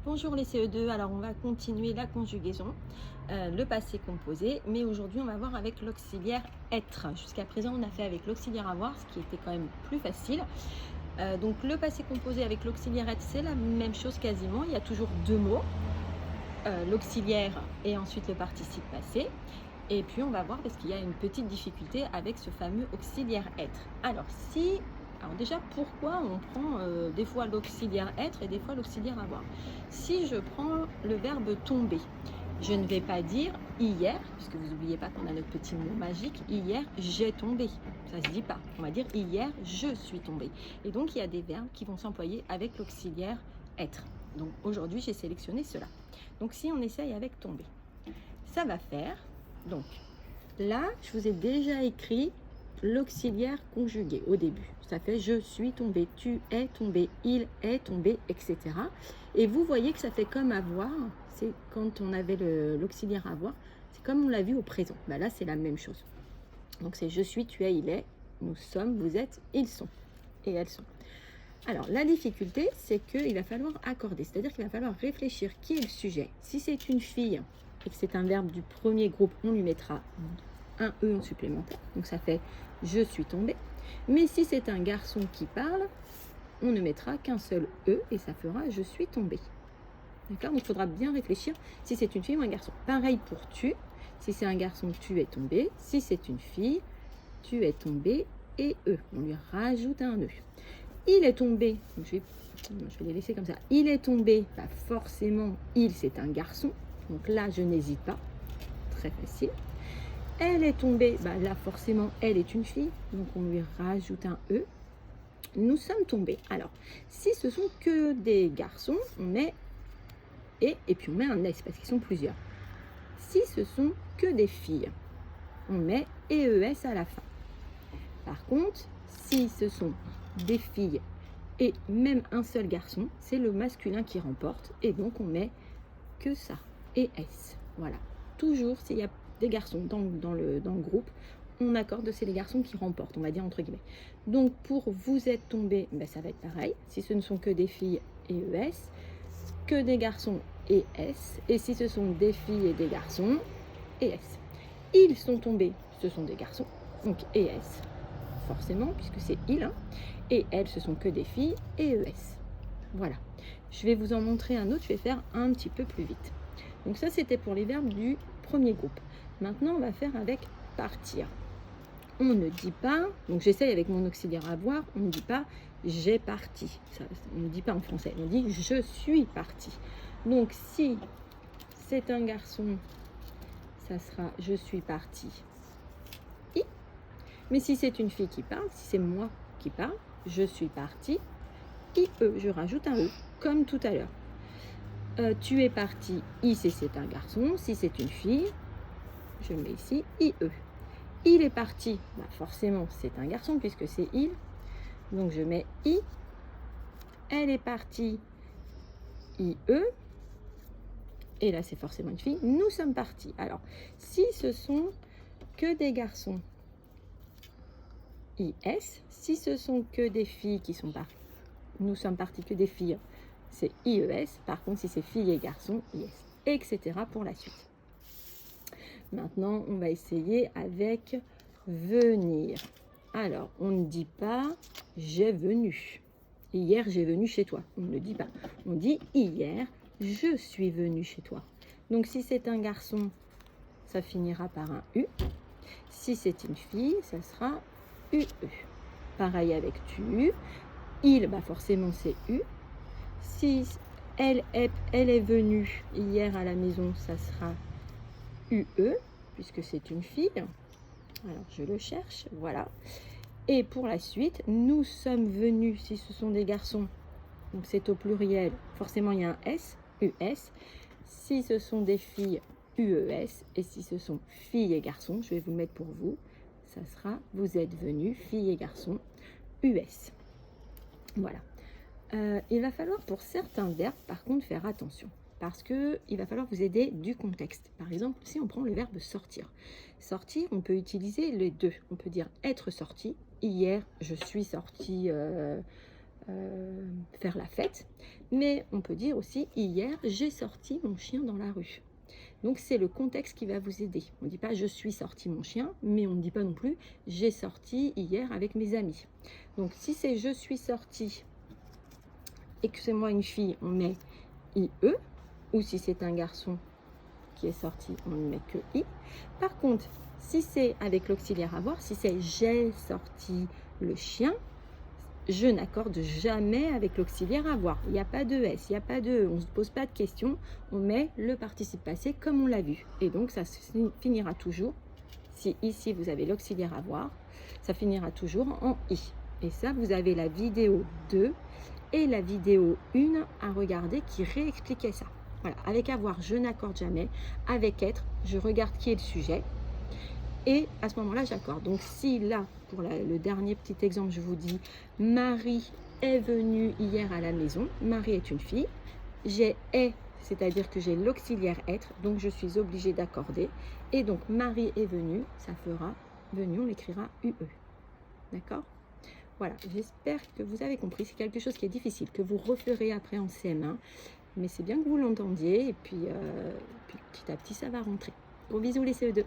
Bonjour les CE2, alors on va continuer la conjugaison, le passé composé, mais aujourd'hui on va voir avec l'auxiliaire être. Jusqu'à présent on a fait avec l'auxiliaire avoir, ce qui était quand même plus facile. Donc le passé composé avec l'auxiliaire être, c'est la même chose quasiment, il y a toujours deux mots, l'auxiliaire et ensuite le participe passé. Et puis on va voir parce qu'il y a une petite difficulté avec ce fameux auxiliaire être. Alors déjà, pourquoi on prend des fois l'auxiliaire être et des fois l'auxiliaire avoir? Si je prends le verbe tomber, je ne vais pas dire hier, puisque vous n'oubliez pas qu'on a notre petit mot magique, hier j'ai tombé. Ça ne se dit pas. On va dire hier je suis tombé. Et donc il y a des verbes qui vont s'employer avec l'auxiliaire être. Donc aujourd'hui j'ai sélectionné cela. Donc si on essaye avec tomber, ça va faire. Donc là, je vous ai déjà écrit l'auxiliaire conjugué au début. Ça fait je suis tombé, tu es tombé, il est tombé, etc. Et vous voyez que ça fait comme avoir. C'est quand on avait l'auxiliaire avoir. C'est comme on l'a vu au présent. Bah là, c'est la même chose. Donc c'est je suis, tu es, il est, nous sommes, vous êtes, ils sont et elles sont. Alors la difficulté, c'est qu'il va falloir accorder. C'est-à-dire qu'il va falloir réfléchir qui est le sujet. Si c'est une fille et que c'est un verbe du premier groupe, on lui mettra un E en supplémentaire. Donc ça fait je suis tombée. Mais si c'est un garçon qui parle, on ne mettra qu'un seul E et ça fera je suis tombée. D'accord? Donc il faudra bien réfléchir si c'est une fille ou un garçon. Pareil pour tu. Si c'est un garçon, tu es tombé. Si c'est une fille, tu es tombé et E. On lui rajoute un E. Il est tombé. Donc je vais les laisser comme ça. Il est tombé. Bah forcément, il c'est un garçon. Donc là, je n'hésite pas. Très facile. Elle est tombée, bah là forcément elle est une fille, donc on lui rajoute un E. Nous sommes tombés. Alors, si ce sont que des garçons, on met et puis on met un S parce qu'ils sont plusieurs. Si ce sont que des filles, on met ES à la fin. Par contre, si ce sont des filles et même un seul garçon, c'est le masculin qui remporte et donc on met que ça, ES. Voilà. Toujours s'il y a des garçons dans le groupe, on accorde que c'est les garçons qui remportent, on va dire entre guillemets. Donc pour vous êtes tombés, ben ça va être pareil. Si ce ne sont que des filles, ES, que des garçons, ES, et si ce sont des filles et des garçons, ES. Ils sont tombés, ce sont des garçons, donc ES, forcément, puisque c'est ils, hein. Et elles, ce sont que des filles, et ES. Voilà. Je vais vous en montrer un autre, je vais faire un petit peu plus vite. Donc ça, c'était pour les verbes du premier groupe. Maintenant, on va faire avec partir. On ne dit pas, donc j'essaye avec mon auxiliaire avoir, on ne dit pas j'ai parti. Ça, on ne dit pas en français, on dit je suis parti. Donc si c'est un garçon, ça sera je suis parti. I. Mais si c'est une fille qui parle, si c'est moi qui parle, je suis parti. IE, je rajoute un E, comme tout à l'heure. Tu es parti, I si c'est un garçon, si c'est une fille, je mets ici IE. Il est parti, bah forcément c'est un garçon puisque c'est il, donc je mets I. Elle est partie, IE, et là c'est forcément une fille, nous sommes partis. Alors, si ce sont que des garçons, IS, si ce sont que des filles qui sont parties, nous sommes partis que des filles, c'est IES. Par contre, si c'est filles et garçons, IS, etc. pour la suite. Maintenant, on va essayer avec venir. Alors, on ne dit pas j'ai venu. Hier, j'ai venu chez toi. On ne dit pas. On dit hier, je suis venu chez toi. Donc, si c'est un garçon, ça finira par un U. Si c'est une fille, ça sera UE. Pareil avec tu. Il, bah forcément, c'est U. Si elle est venue hier à la maison, ça sera UE, puisque c'est une fille. Alors, je le cherche, voilà. Et pour la suite, nous sommes venus, si ce sont des garçons, donc c'est au pluriel, forcément il y a un S, US. Si ce sont des filles, UES. Et si ce sont filles et garçons, je vais vous le mettre pour vous, ça sera vous êtes venus, filles et garçons, US. Voilà. Il va falloir pour certains verbes, par contre, faire attention. Parce qu'il va falloir vous aider du contexte. Par exemple, si on prend le verbe sortir. Sortir, on peut utiliser les deux. On peut dire être sorti. Hier, je suis sortie faire la fête. Mais on peut dire aussi, hier, j'ai sorti mon chien dans la rue. Donc, c'est le contexte qui va vous aider. On ne dit pas, je suis sorti mon chien, mais on ne dit pas non plus, j'ai sorti hier avec mes amis. Donc, si c'est je suis sorti et que c'est moi une fille, on met IE. Ou si c'est un garçon qui est sorti, on ne met que I. Par contre, si c'est avec l'auxiliaire avoir, si c'est j'ai sorti le chien, je n'accorde jamais avec l'auxiliaire avoir. Il n'y a pas de S, il n'y a pas de E, on ne se pose pas de questions, on met le participe passé comme on l'a vu. Et donc, ça finira toujours, si ici vous avez l'auxiliaire avoir, ça finira toujours en I. Et ça, vous avez la vidéo 2 et la vidéo 1 à regarder qui réexpliquait ça. Voilà, avec avoir, je n'accorde jamais. Avec être, je regarde qui est le sujet. Et à ce moment-là, j'accorde. Donc, si là, pour le dernier petit exemple, je vous dis Marie est venue hier à la maison. Marie est une fille. J'ai est, c'est-à-dire que j'ai l'auxiliaire être. Donc, je suis obligée d'accorder. Et donc, Marie est venue, ça fera venue, on l'écrira UE. D'accord ? Voilà, j'espère que vous avez compris. C'est quelque chose qui est difficile, que vous referez après en CM1. Mais c'est bien que vous l'entendiez et puis petit à petit, ça va rentrer. Gros bisous les CE2.